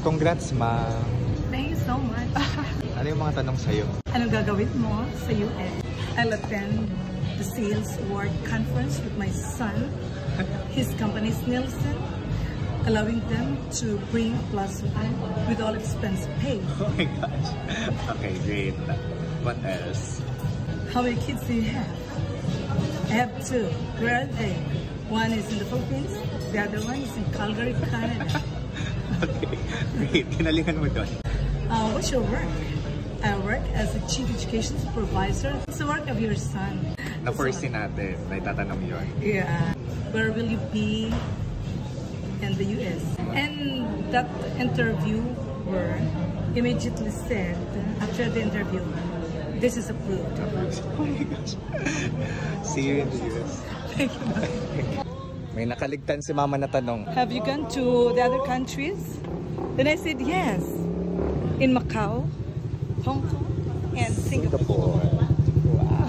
Congrats, ma'am. Thank you so much. Ano yung mga tanong sa'yo? Anong gagawin mo sa US? I'll attend the Sales Award Conference with my son. His company is Nielsen, allowing them to bring plus one with all expense paid. Oh my gosh. Okay, great. What else? How many kids do you have? I have two. Where are they? One is in the Philippines, the other one is in Calgary, Canada. Okay, great. Kinalingan mo doon. What's your work? I work as a chief education supervisor. It's the work of your son. Na-foresee natin. May tatanong yun. Yeah. Where will you be in the US? And that interviewer immediately said, after the interview, this is approved. Oh my gosh. See you in the US. Thank you. May nakaligtan si mama na tanong. Have you gone to the other countries? Then I said yes. In Macau, Hong Kong, and Singapore. Wow.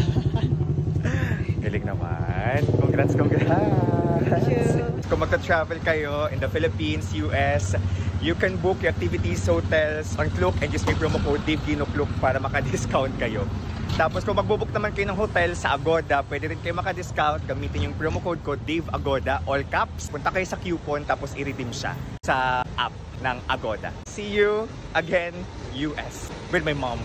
Galing naman. Congrats, congrats. Thank you. Kung magta-travel kayo in the Philippines, US, you can book your activities, hotels on Klook and just may promo code DaveDinoClook para maka-discount kayo. Tapos kung magbubook naman kayo ng hotel sa Agoda, pwede rin kayo maka-discount gamitin yung promo code Dave Agoda, all caps. Punta kayo sa coupon tapos i-redeem siya sa app ng Agoda. See you again, US, with my mom.